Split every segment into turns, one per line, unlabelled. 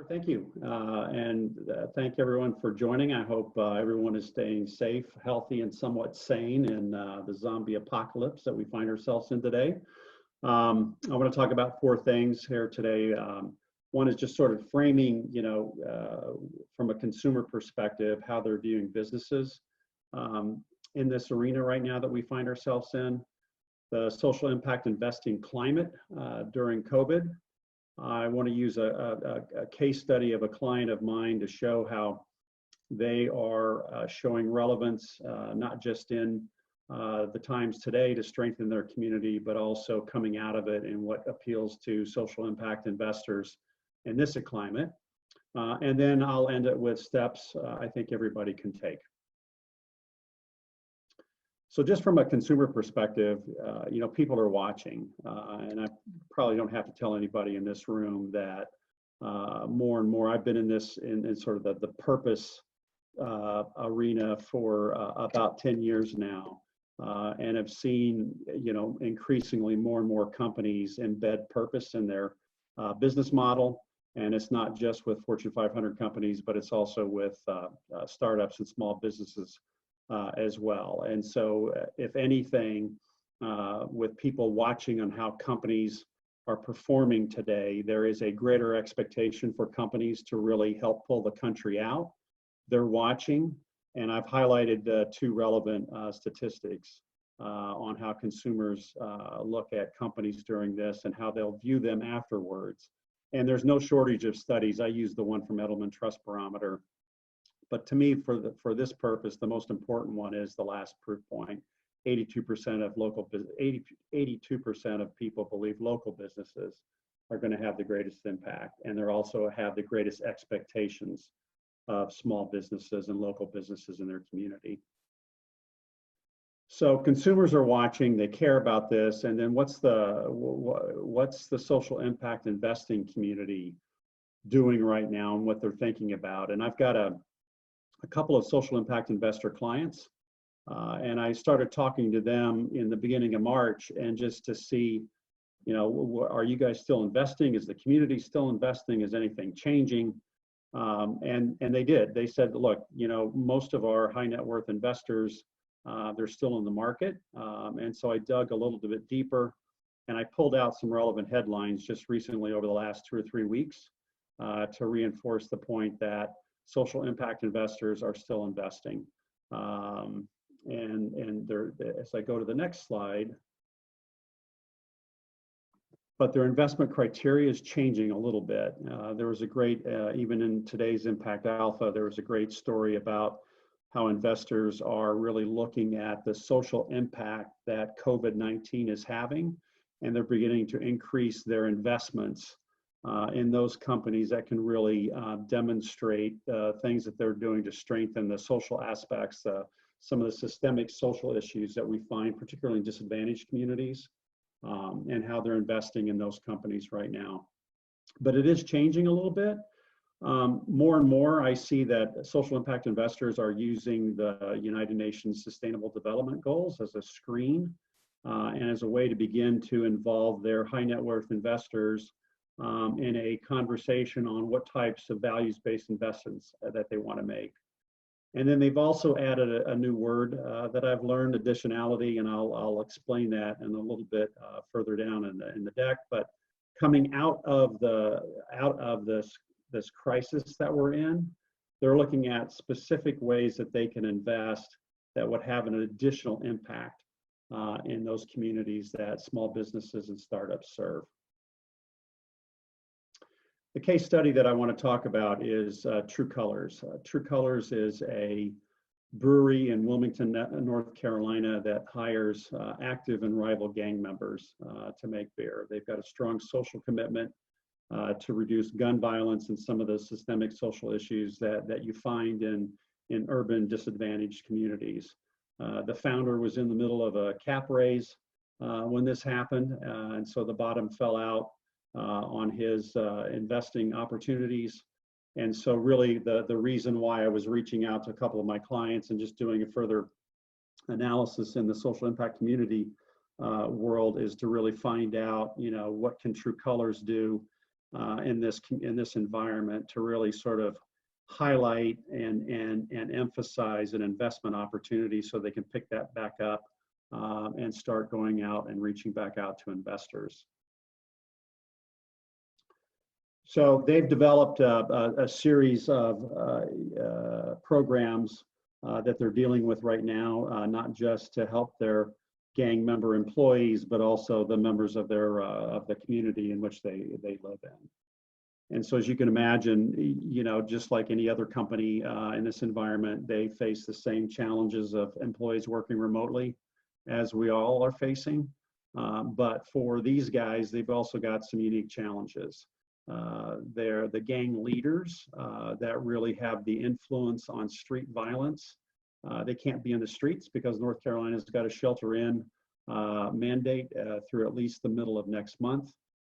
Thank you, and thank everyone for joining. I hope everyone is staying safe, healthy, and somewhat sane in the zombie apocalypse that we find ourselves in today. I want to talk about four things here today. One is just sort of framing, from a consumer perspective, how they're viewing businesses in this arena right now that we find ourselves in. The social impact investing climate during COVID. I want to use a case study of a client of mine to show how they are showing relevance, not just in the times today to strengthen their community, but also coming out of it and what appeals to social impact investors in this climate. And then I'll end it with steps I think everybody can take. So just from a consumer perspective, people are watching, and I probably don't have to tell anybody in this room that more and more, I've been in this in sort of the purpose arena for about 10 years now, and have seen, increasingly more and more companies embed purpose in their business model. And it's not just with Fortune 500 companies, but it's also with startups and small businesses as well. And so if anything, with people watching on how companies are performing today, there is a greater expectation for companies to really help pull the country out. They're watching, and I've highlighted two relevant statistics on how consumers look at companies during this and how they'll view them afterwards. And there's no shortage of studies. I use the one from Edelman Trust Barometer. But to me, for this purpose, the most important one is the last proof point. 82% of people believe local businesses are going to have the greatest impact, and they also have the greatest expectations of small businesses and local businesses in their community. So consumers are watching; they care about this. And then what's the social impact investing community doing right now, and what they're thinking about? And I've got a couple of social impact investor clients, and I started talking to them in the beginning of March, and just to see, are you guys still investing? Is the community still investing? Is anything changing? And they did. They said, look, most of our high net worth investors, they're still in the market. And so I dug a little bit deeper, and I pulled out some relevant headlines just recently over the last 2 or 3 weeks to reinforce the point that social impact investors are still investing. And as I go to the next slide, but their investment criteria is changing a little bit. There was a great, even in today's Impact Alpha, there was a great story about how investors are really looking at the social impact that COVID-19 is having, and they're beginning to increase their investments in those companies that can really demonstrate things that they're doing to strengthen the social aspects, some of the systemic social issues that we find, particularly in disadvantaged communities, and how they're investing in those companies right now. But it is changing a little bit. More and more, I see that social impact investors are using the United Nations Sustainable Development Goals as a screen and as a way to begin to involve their high net worth investors in a conversation on what types of values-based investments that they want to make. And then they've also added a new word that I've learned, additionality, and I'll explain that in a little bit further down in the deck. But coming out of this crisis that we're in, they're looking at specific ways that they can invest that would have an additional impact in those communities that small businesses and startups serve. The case study that I want to talk about is True Colors. True Colors is a brewery in Wilmington, North Carolina that hires active and rival gang members to make beer. They've got a strong social commitment to reduce gun violence and some of the systemic social issues that you find in urban disadvantaged communities. The founder was in the middle of a cap raise when this happened, and so the bottom fell out on his investing opportunities. And so really the reason why I was reaching out to a couple of my clients and just doing a further analysis in the social impact community world is to really find out, what can True Colors do in this environment to really sort of highlight and emphasize an investment opportunity so they can pick that back up and start going out and reaching back out to investors. So they've developed a series of programs that they're dealing with right now, not just to help their gang member employees, but also the members of the community in which they live in. And so, as you can imagine, just like any other company in this environment, they face the same challenges of employees working remotely as we all are facing. But for these guys, they've also got some unique challenges. They're the gang leaders that really have the influence on street violence. They can't be in the streets because North Carolina's got a shelter-in mandate through at least the middle of next month.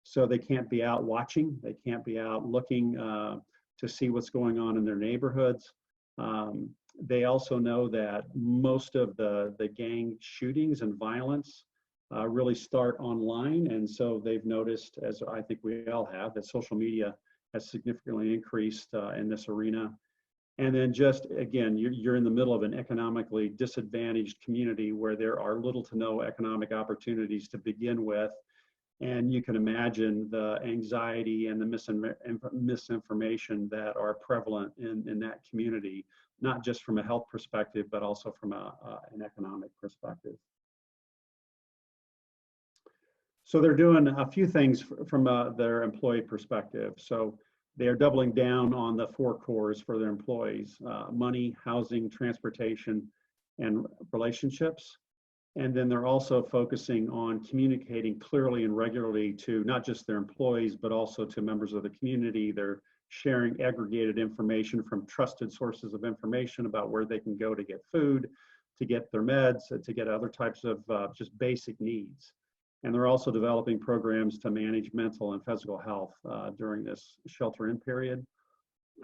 So they can't be out watching. They can't be out looking to see what's going on in their neighborhoods. They also know that most of the gang shootings and violence really start online. And so they've noticed, as I think we all have, that social media has significantly increased in this arena. And then just, again, you're in the middle of an economically disadvantaged community where there are little to no economic opportunities to begin with. And you can imagine the anxiety and the misinformation that are prevalent in that community, not just from a health perspective, but also from an economic perspective. So they're doing a few things from their employee perspective. So they are doubling down on the 4 cores for their employees: money, housing, transportation, and relationships. And then they're also focusing on communicating clearly and regularly to not just their employees, but also to members of the community. They're sharing aggregated information from trusted sources of information about where they can go to get food, to get their meds, to get other types of just basic needs. And they're also developing programs to manage mental and physical health during this shelter-in period.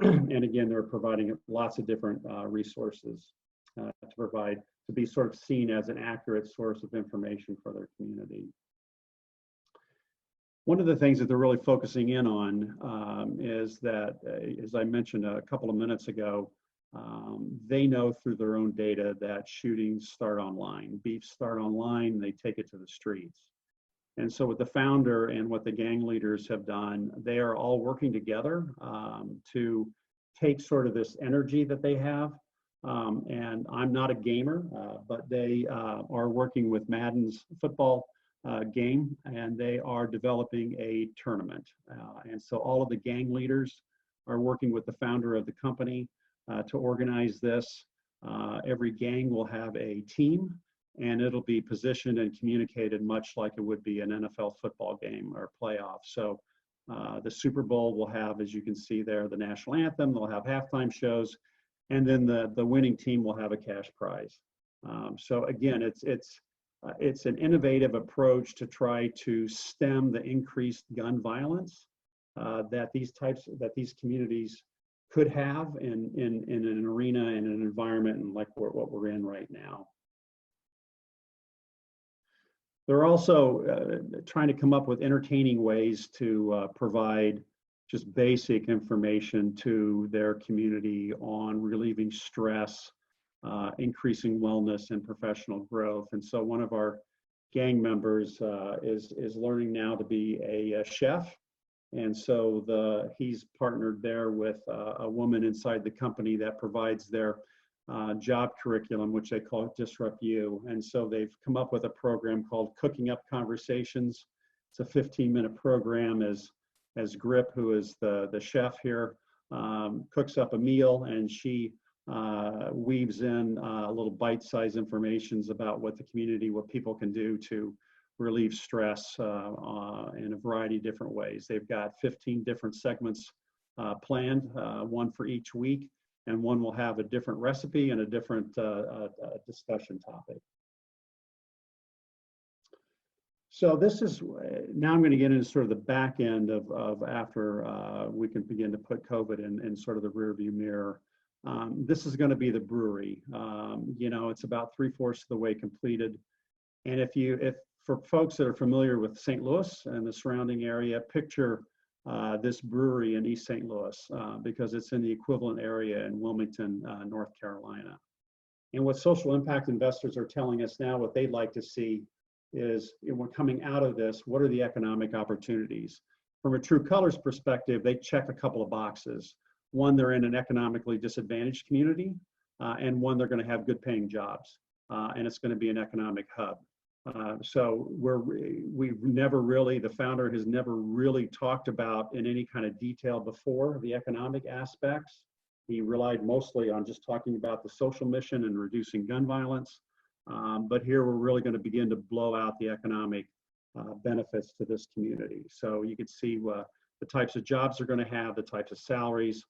And again, they're providing lots of different resources to be sort of seen as an accurate source of information for their community. One of the things that they're really focusing in on is that, as I mentioned a couple of minutes ago, they know through their own data that shootings start online. Beefs start online, they take it to the streets. And so what the founder and what the gang leaders have done, they are all working together to take sort of this energy that they have. And I'm not a gamer, but they are working with Madden's football game, and they are developing a tournament. And so all of the gang leaders are working with the founder of the company to organize this. Every gang will have a team, and it'll be positioned and communicated much like it would be an NFL football game or playoff. So the Super Bowl will have, as you can see there, the national anthem. They'll have halftime shows, and then the winning team will have a cash prize. So again, it's an innovative approach to try to stem the increased gun violence that these communities could have in an arena, in an environment like what we're in right now. They're also trying to come up with entertaining ways to provide just basic information to their community on relieving stress, increasing wellness and professional growth. And so one of our gang members is learning now to be a chef. And so he's partnered there with a woman inside the company that provides their job curriculum, which they call Disrupt You. And so they've come up with a program called Cooking Up Conversations. It's a 15-minute program as Grip, who is the chef here, cooks up a meal, and she weaves in little bite-sized informations about what the community, what people can do to relieve stress in a variety of different ways. They've got 15 different segments planned, one for each week, and one will have a different recipe and a different discussion topic. So this is, now I'm going to get into sort of the back end of after we can begin to put COVID in sort of the rearview mirror. This is going to be the brewery. It's about 3/4 of the way completed. And if for folks that are familiar with St. Louis and the surrounding area, picture this brewery in East St. Louis because it's in the equivalent area in Wilmington, North Carolina. And what social impact investors are telling us now, what they'd like to see is, we're coming out of this, what are the economic opportunities? From a True Colors perspective, they check a couple of boxes. One, they're in an economically disadvantaged community, and one, they're going to have good paying jobs, and it's going to be an economic hub. So we've never really, the founder has never really talked about in any kind of detail before the economic aspects. He relied mostly on just talking about the social mission and reducing gun violence. But here we're really going to begin to blow out the economic benefits to this community. So you can see the types of jobs they're going to have, the types of salaries,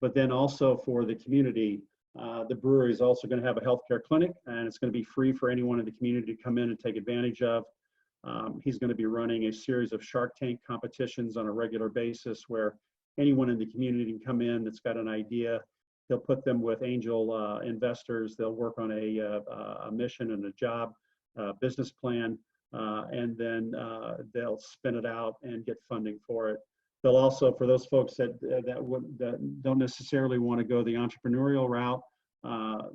but then also for the community, the brewery is also going to have a healthcare clinic, and it's going to be free for anyone in the community to come in and take advantage of. He's going to be running a series of Shark Tank competitions on a regular basis where anyone in the community can come in that's got an idea. He'll put them with angel investors. They'll work on a mission and a job business plan, and then they'll spin it out and get funding for it. They'll also, for those folks that don't necessarily want to go the entrepreneurial route,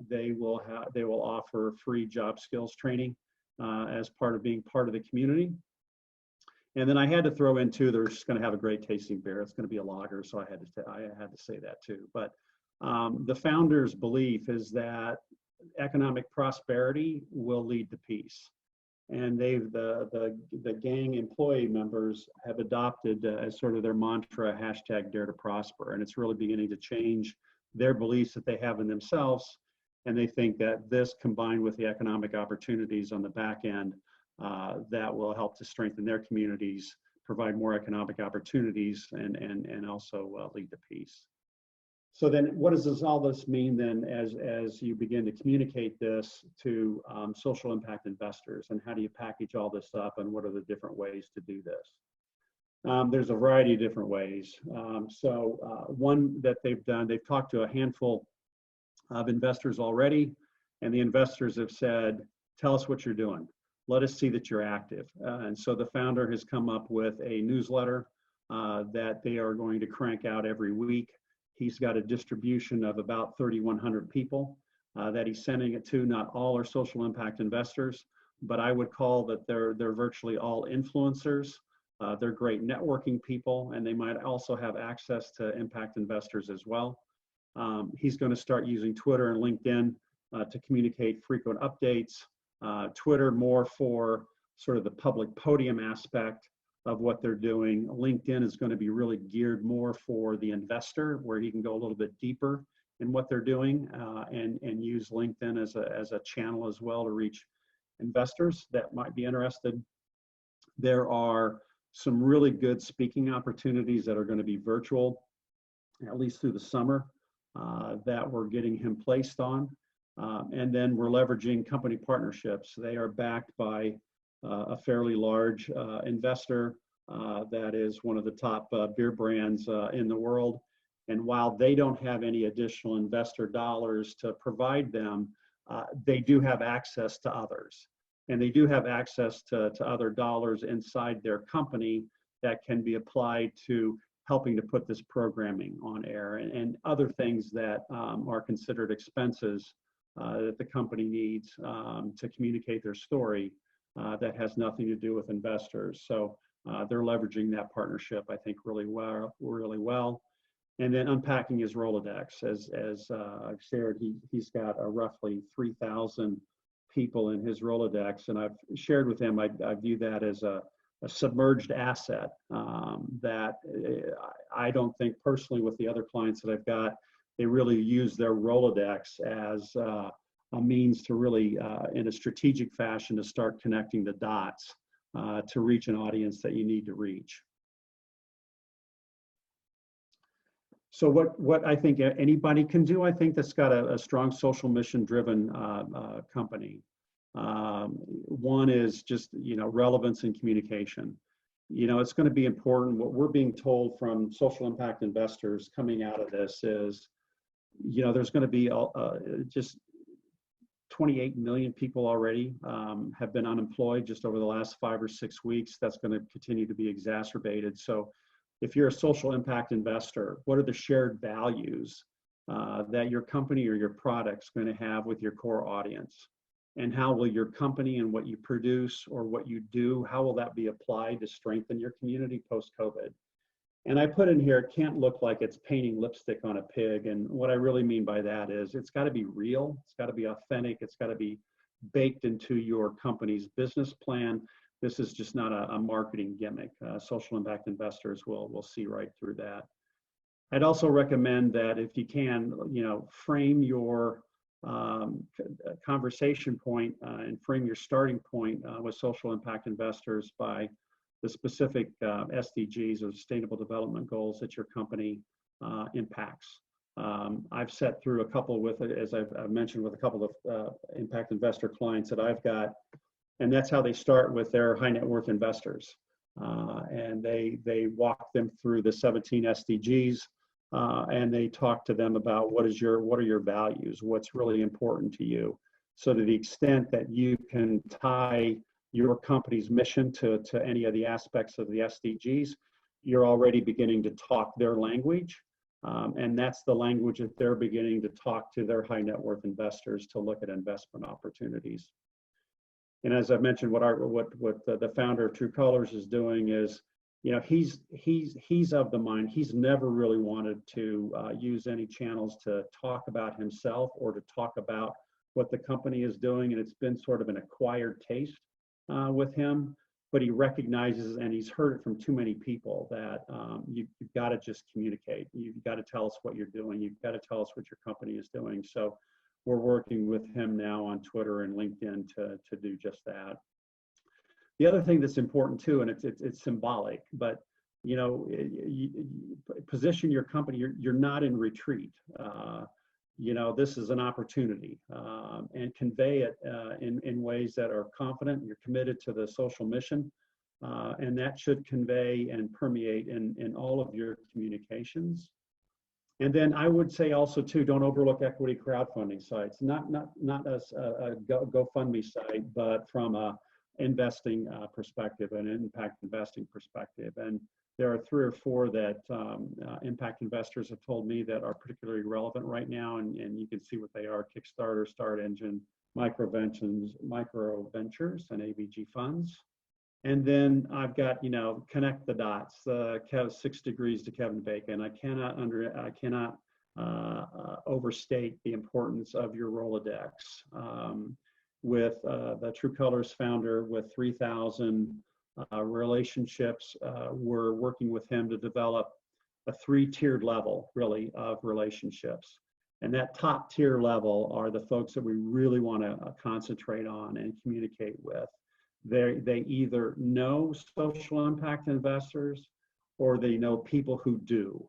they will offer free job skills training as part of being part of the community. And then I had to throw in too, they're just going to have a great tasting beer. It's going to be a lager, so I had to say that too. But the founder's belief is that economic prosperity will lead to peace. And the gang employee members have adopted as sort of their mantra, #Dare to Prosper. And it's really beginning to change their beliefs that they have in themselves. And they think that this, combined with the economic opportunities on the back end, that will help to strengthen their communities, provide more economic opportunities, and also lead to peace. So then what does all this mean then as you begin to communicate this to social impact investors, and how do you package all this up, and what are the different ways to do this? There's a variety of different ways. One that they've done, they've talked to a handful of investors already, and the investors have said, tell us what you're doing. Let us see that you're active. And so the founder has come up with a newsletter that they are going to crank out every week. He's got a distribution of about 3,100 people that he's sending it to. Not all are social impact investors, but I would call that they're virtually all influencers. They're great networking people, and they might also have access to impact investors as well. He's going to start using Twitter and LinkedIn to communicate frequent updates. Twitter more for sort of the public podium aspect of what they're doing. LinkedIn is going to be really geared more for the investor, where he can go a little bit deeper in what they're doing, and use LinkedIn as a channel as well to reach investors that might be interested. There are some really good speaking opportunities that are going to be virtual, at least through the summer, that we're getting him placed on. And then we're leveraging company partnerships. They are backed by a fairly large investor that is one of the top beer brands in the world. And while they don't have any additional investor dollars to provide them, they do have access to others. And they do have access to other dollars inside their company that can be applied to helping to put this programming on air, and other things that are considered expenses that the company needs to communicate their story that has nothing to do with investors. So they're leveraging that partnership, I think, really well. And then unpacking his Rolodex, as I've shared, he's got roughly 3,000 people in his Rolodex, and I've shared with him, I view that as a submerged asset that I don't think personally with the other clients that I've got, they really use their Rolodex as a means to really, in a strategic fashion, to start connecting the dots to reach an audience that you need to reach. So what I think anybody can do, I think, that's got a strong social mission driven company. One is just, relevance and communication. It's going to be important. What we're being told from social impact investors coming out of this is, there's going to be just 28 million people already have been unemployed just over the last 5 or 6 weeks. That's going to continue to be exacerbated. So if you're a social impact investor, what are the shared values that your company or your product's going to have with your core audience? And how will your company and what you produce or what you do, how will that be applied to strengthen your community post-COVID? And I put in here, it can't look like it's painting lipstick on a pig. And what I really mean by that is it's got to be real, it's got to be authentic, it's got to be baked into your company's business plan. This is just not a marketing gimmick. Social impact investors will see right through that. I'd also recommend that if you can, frame your conversation point and frame your starting point with social impact investors by the specific SDGs or Sustainable Development Goals that your company impacts. I've set through a couple with, as I've mentioned, with a couple of impact investor clients that I've got, and that's how they start with their high net worth investors. And they walk them through the 17 SDGs, and they talk to them about what are your values, what's really important to you. So to the extent that you can tie your company's mission to any of the aspects of the SDGs, you're already beginning to talk their language. And that's the language that they're beginning to talk to their high net worth investors to look at investment opportunities. And as I've mentioned, what the founder of True Colors is doing is, he's of the mind. He's never really wanted to use any channels to talk about himself or to talk about what the company is doing. And it's been sort of an acquired taste with him, but he recognizes, and he's heard it from too many people, that you've got to just communicate. You've got to tell us what you're doing. You've got to tell us what your company is doing. So we're working with him now on Twitter and LinkedIn to do just that. The other thing that's important too, and it's symbolic, but position your company. You're not in retreat. This is an opportunity, and convey it in ways that are confident. You're committed to the social mission, and that should convey and permeate in all of your communications. And then I would say also too, don't overlook equity crowdfunding sites. Not a GoFundMe site, but from a investing perspective, an impact investing perspective. And there are 3 or 4 that impact investors have told me that are particularly relevant right now, and you can see what they are: Kickstarter, Start Engine, Micro Ventures, and ABG funds. And then I've got, connect the dots, 6 degrees to Kevin Bacon. I cannot overstate the importance of your Rolodex. With the True Colors founder, with 3,000 relationships, we're working with him to develop a 3-tiered level, really, of relationships. And that top tier level are the folks that we really want to concentrate on and communicate with. They either know social impact investors or they know people who do.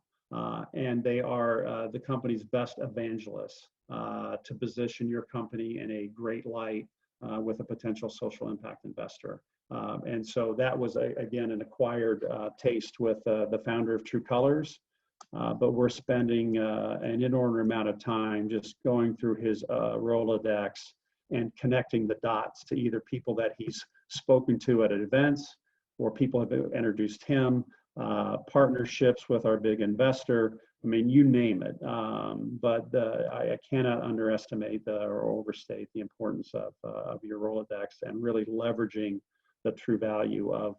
And they are the company's best evangelists to position your company in a great light with a potential social impact investor. And so that was, again, an acquired taste with the founder of True Colors. But we're spending an inordinate amount of time just going through his Rolodex and connecting the dots to either people that he's spoken to at events or people have introduced him, partnerships with our big investor. I mean, you name it. But I cannot underestimate or overstate the importance of your Rolodex and really leveraging the true value of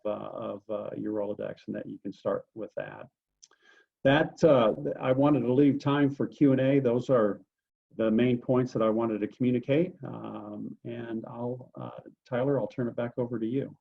your Rolodex, and that you can start with that. I wanted to leave time for Q&A. Those are the main points that I wanted to communicate. And Tyler, I'll turn it back over to you.